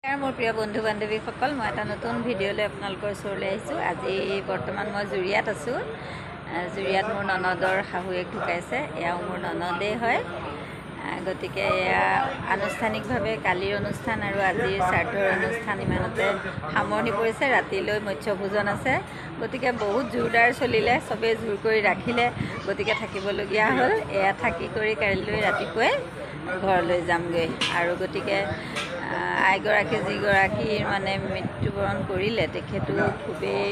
মোৰ প্ৰিয় বন্ধু বান্ধৱীসকল, মই এটা নতুন ভিডিঅ'লৈ আপোনালোকৰ ওচৰলৈ আহিছোঁ। আজি বৰ্তমান মই জুৰিয়াত আছোঁ। জুৰিয়াত মোৰ ননদৰ শাহুৱেক ঢুকাইছে। এয়াও মোৰ ননদেই হয়। গতিকে এয়া আনুষ্ঠানিকভাৱে কালিৰ অনুষ্ঠান আৰু আজিৰ শ্ৰাদ্ধৰ অনুষ্ঠান ইমানতে সামৰণি পৰিছে। ৰাতিলৈ মৎস্যভোজন আছে। গতিকে বহুত জোৰদাৰ চলিলে, চবেই জোৰ কৰি ৰাখিলে। গতিকে থাকিবলগীয়া হ'ল। এয়া থাকি কৰি কাইলৈ ৰাতিপুৱাই ঘৰলৈ যামগৈ। আৰু গতিকে আইগৰাকী যিগৰাকীৰ মৃত্যুবৰণ কৰিলে, তেখেতো খুবেই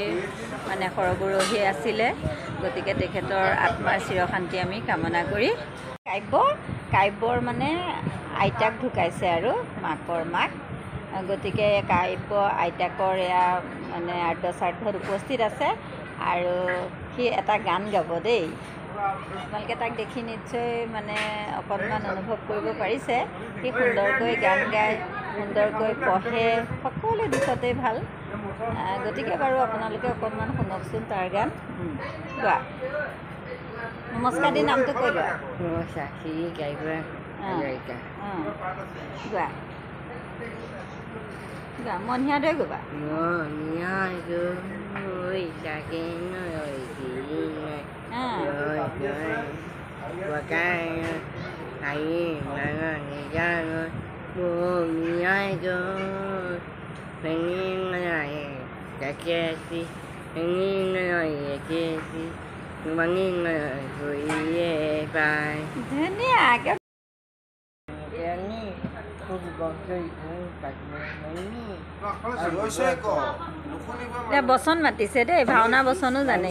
সৰগৰহী আছিলে। গতিকে তেখেতৰ আত্মাৰ চিৰশান্তি আমি কামনা কৰি কাব্যৰ আইতাক ঢুকাইছে আৰু মাকৰ মাক। গতিকে কাব্য আইতাকৰ এয়া আৰ্ধ শ্ৰাদ্ধত উপস্থিত আছে আৰু সি এটা গান গাব দেই। আপোনালোকে তাক দেখি নিশ্চয় অকণমান অনুভৱ কৰিব পাৰিছে। সি সুন্দৰকৈ গান গায়, সুন্দৰকৈ পঢ়ে, সকলো দিশতেই ভাল। গতিকে বাৰু আপোনালোকে অকণমান শুনকচোন তাৰ গান। গোৱা, নমস্কাৰ দি নামটো কৈ লোৱা। নমস্কাৰ, শ্ৰী কাব্য হাজৰিকা। গোৱা গোৱা, মনিহাদৰে গোৱা। ধুনীয়া। বচন মাতিছে দেই, ভাওনা বচনো জানে।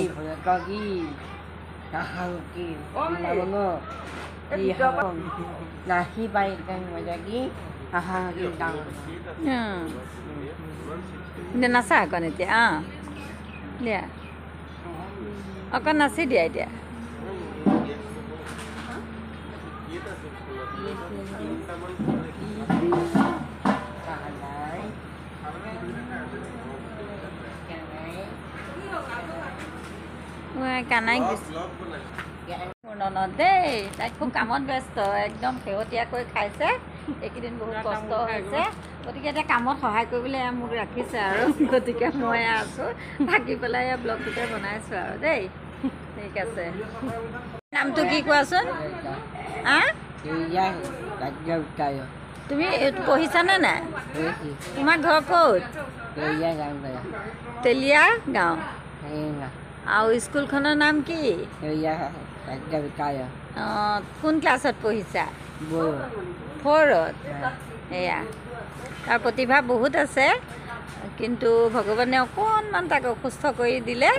নাচা অকণ এতিয়া, দিয়া অকণ নাচি দিয়া এতিয়া। কানাই মোৰ ননদ দেই, তাই খুব কামত ব্যস্ত, একদম শেহতীয়াকৈ খাইছে। এইকেইদিন বহুত কষ্ট হৈছে। গতিকে এতিয়া কামত সহায় কৰিবলৈ মোক ৰাখিছে আৰু। গতিকে মই আছোঁ থাকি পেলাই ব্লগটোতে বনাইছোঁ আৰু দেই। ঠিক আছে, নামটো কি কোৱাচোন? তুমি পঢ়িছানে নাই? তোমাৰ ঘৰ ক'ত? তেলীয়া গাঁও। আৰু স্কুলখনৰ নাম কি? কোন ক্লাছত পঢ়িছা? 4ত। এয়া তাৰ প্ৰতিভা বহুত আছে, কিন্তু ভগৱানে অকণমান তাক অসুস্থ কৰি দিলে।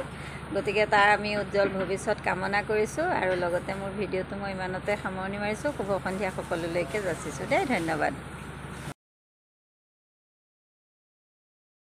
গতিকে তাৰ আমি উজ্জ্বল ভৱিষ্যত কামনা কৰিছোঁ। আৰু লগতে মোৰ ভিডিঅ'টো মই ইমানতে সামৰণি মাৰিছোঁ। শুভ সন্ধিয়া সকলোলৈকে যাচিছোঁ দেই, ধন্যবাদ।